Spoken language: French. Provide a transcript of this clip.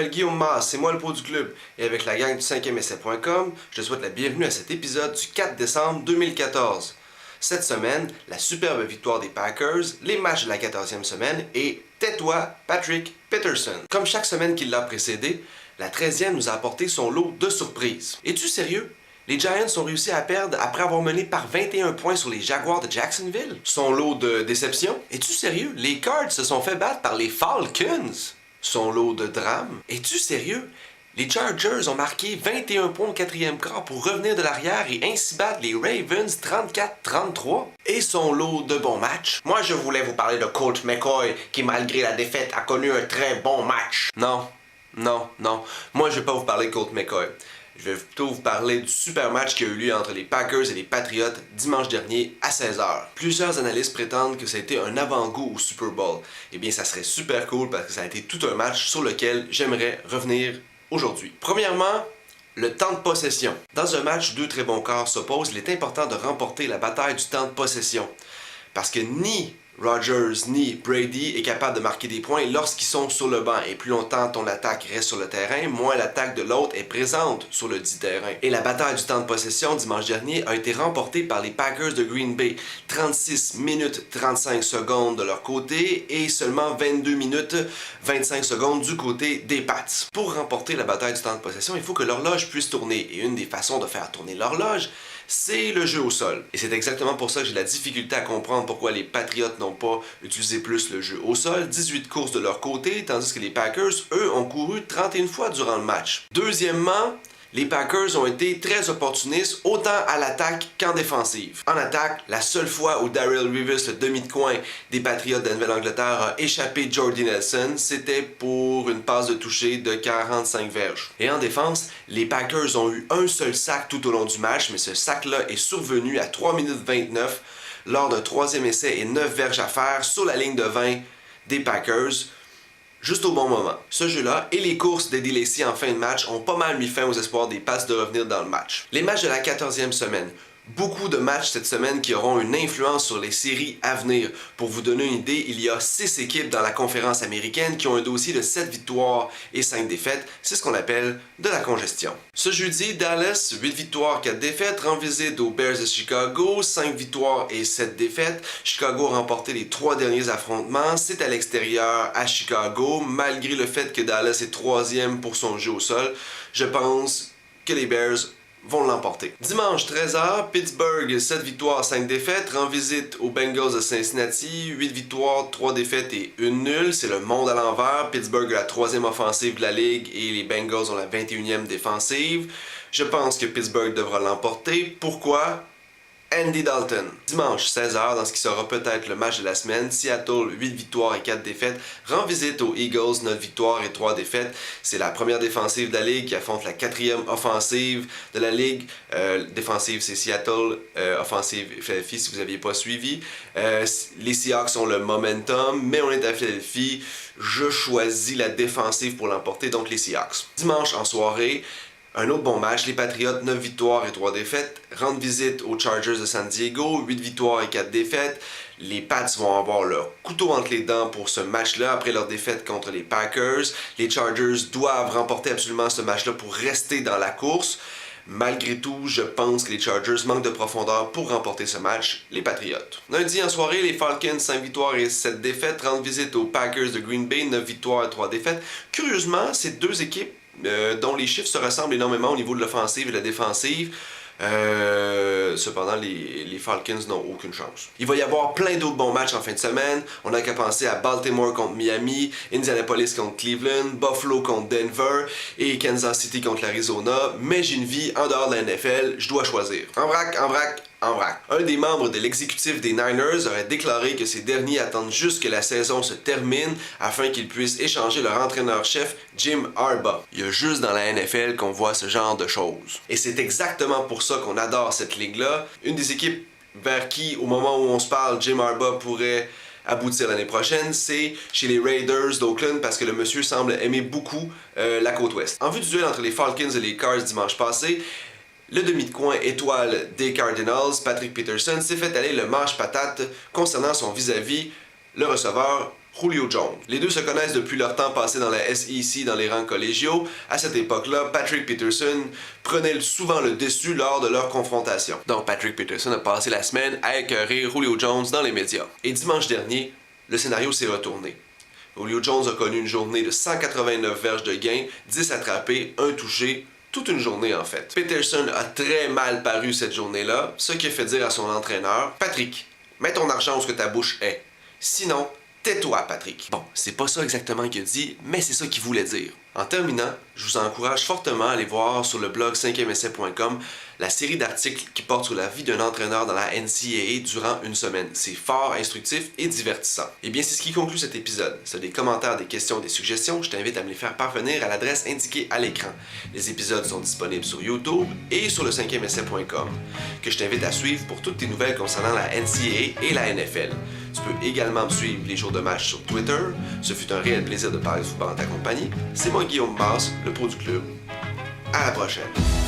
m'appelle Guillaume Masse, c'est moi le pro du club, et avec la gang du 5e-essai.com, je te souhaite la bienvenue à cet épisode du 4 décembre 2014. Cette semaine, la superbe victoire des Packers, les matchs de la 14e semaine et tais-toi, Patrick Peterson. Comme chaque semaine qui l'a précédé, la 13e nous a apporté son lot de surprises. Es-tu sérieux? Les Giants ont réussi à perdre après avoir mené par 21 points sur les Jaguars de Jacksonville. Son lot de déception. Es-tu sérieux? Les Cards se sont fait battre par les Falcons. Son lot de drame. Es-tu sérieux? Les Chargers ont marqué 21 points au quatrième quart pour revenir de l'arrière et ainsi battre les Ravens 34-33. Et son lot de bons matchs. Moi, je voulais vous parler de Colt McCoy qui, malgré la défaite, a connu un très bon match. Non. Moi, je vais pas vous parler de Colt McCoy. Je vais plutôt vous parler du super match qui a eu lieu entre les Packers et les Patriots dimanche dernier à 16h. Plusieurs analystes prétendent que ça a été un avant-goût au Super Bowl. Eh bien, ça serait super cool parce que ça a été tout un match sur lequel j'aimerais revenir aujourd'hui. Premièrement, le temps de possession. Dans un match, deux très bons corps s'opposent, il est important de remporter la bataille du temps de possession. Parce que ni Rodgers ni Brady est capable de marquer des points lorsqu'ils sont sur le banc. Et plus longtemps ton attaque reste sur le terrain, moins l'attaque de l'autre est présente sur le dit terrain. Et la bataille du temps de possession dimanche dernier a été remportée par les Packers de Green Bay. 36 minutes 35 secondes de leur côté et seulement 22 minutes 25 secondes du côté des Pats. Pour remporter la bataille du temps de possession, il faut que l'horloge puisse tourner. Et une des façons de faire tourner l'horloge, c'est le jeu au sol. Et c'est exactement pour ça que j'ai la difficulté à comprendre pourquoi les Patriots n'ont pas utilisé plus le jeu au sol. 18 courses de leur côté, tandis que les Packers, eux, ont couru 31 fois durant le match. Deuxièmement, les Packers ont été très opportunistes autant à l'attaque qu'en défensive. En attaque, la seule fois où Darrell Revis, le demi de coin des Patriots de Nouvelle-Angleterre, a échappé Jordy Nelson, c'était pour une passe de toucher de 45 verges. Et en défense, les Packers ont eu un seul sac tout au long du match, mais ce sac-là est survenu à 3 minutes 29 lors d'un troisième essai et 9 verges à faire sur la ligne de 20 des Packers. Juste au bon moment. Ce jeu-là et les courses d'Eddie Lacy en fin de match ont pas mal mis fin aux espoirs des Pats de revenir dans le match. Les matchs de la 14e semaine. Beaucoup de matchs cette semaine qui auront une influence sur les séries à venir. Pour vous donner une idée, il y a 6 équipes dans la conférence américaine qui ont un dossier de 7 victoires et 5 défaites. C'est ce qu'on appelle de la congestion. Ce jeudi, Dallas, 8 victoires, 4 défaites, rend visite aux Bears de Chicago, 5 victoires et 7 défaites. Chicago a remporté les 3 derniers affrontements. C'est à l'extérieur à Chicago, malgré le fait que Dallas est 3e pour son jeu au sol. Je pense que les Bears vont l'emporter. Dimanche 13h, Pittsburgh, 7 victoires, 5 défaites, rend visite aux Bengals de Cincinnati, 8 victoires, 3 défaites et 1 nulle. C'est le monde à l'envers. Pittsburgh a la 3e offensive de la ligue et les Bengals ont la 21e défensive. Je pense que Pittsburgh devra l'emporter. Pourquoi? Andy Dalton. Dimanche 16h, dans ce qui sera peut-être le match de la semaine, Seattle, 8 victoires et 4 défaites, rend visite aux Eagles, 9 victoires et 3 défaites. C'est la première défensive de la Ligue qui affronte la 4e offensive de la Ligue. Défensive, c'est Seattle. Offensive, Philadelphie, si vous n'aviez pas suivi. Les Seahawks ont le momentum, mais on est à Philadelphie. Je choisis la défensive pour l'emporter, donc les Seahawks. Dimanche en soirée, un autre bon match, les Patriots, 9 victoires et 3 défaites, rendent visite aux Chargers de San Diego, 8 victoires et 4 défaites. Les Pats vont avoir leur couteau entre les dents pour ce match-là après leur défaite contre les Packers. Les Chargers doivent remporter absolument ce match-là pour rester dans la course. Malgré tout, je pense que les Chargers manquent de profondeur pour remporter ce match, les Patriots. Lundi en soirée, les Falcons, 5 victoires et 7 défaites, rendent visite aux Packers de Green Bay, 9 victoires et 3 défaites. Curieusement, ces deux équipes dont les chiffres se ressemblent énormément au niveau de l'offensive et de la défensive. Cependant, les Falcons n'ont aucune chance. Il va y avoir plein d'autres bons matchs en fin de semaine. On n'a qu'à penser à Baltimore contre Miami, Indianapolis contre Cleveland, Buffalo contre Denver et Kansas City contre l'Arizona. Mais j'ai une vie en dehors de la NFL, je dois choisir. En vrac. Un des membres de l'exécutif des Niners aurait déclaré que ces derniers attendent juste que la saison se termine afin qu'ils puissent échanger leur entraîneur-chef Jim Harbaugh. Il y a juste dans la NFL qu'on voit ce genre de choses. Et c'est exactement pour ça qu'on adore cette ligue-là. Une des équipes vers qui, au moment où on se parle, Jim Harbaugh pourrait aboutir l'année prochaine, c'est chez les Raiders d'Oakland parce que le monsieur semble aimer beaucoup la côte ouest. En vue du duel entre les Falcons et les Cards dimanche passé, le demi de coin étoile des Cardinals, Patrick Peterson, s'est fait aller le manche-patate concernant son vis-à-vis, le receveur Julio Jones. Les deux se connaissent depuis leur temps passé dans la SEC dans les rangs collégiaux. À cette époque-là, Patrick Peterson prenait souvent le dessus lors de leur confrontation. Donc Patrick Peterson a passé la semaine à écœurer Julio Jones dans les médias. Et dimanche dernier, le scénario s'est retourné. Julio Jones a connu une journée de 189 verges de gain, 10 attrapés, 1 touché, toute une journée en fait. Peterson a très mal paru cette journée-là, ce qui a fait dire à son entraîneur « Patrick, mets ton argent où ce que ta bouche est. Sinon, tais-toi, Patrick. » Bon, c'est pas ça exactement qu'il a dit, mais c'est ça qu'il voulait dire. En terminant, je vous encourage fortement à aller voir sur le blog 5eessai.com la série d'articles qui portent sur la vie d'un entraîneur dans la NCAA durant une semaine. C'est fort instructif et divertissant. Et bien, c'est ce qui conclut cet épisode. Si tu as des commentaires, des questions, des suggestions, je t'invite à me les faire parvenir à l'adresse indiquée à l'écran. Les épisodes sont disponibles sur YouTube et sur le 5eessai.com, que je t'invite à suivre pour toutes tes nouvelles concernant la NCAA et la NFL. Tu peux également me suivre les jours de match sur Twitter. Ce fut un réel plaisir de parler de football en ta compagnie. C'est moi Guillaume Masse, le pro du club. À la prochaine.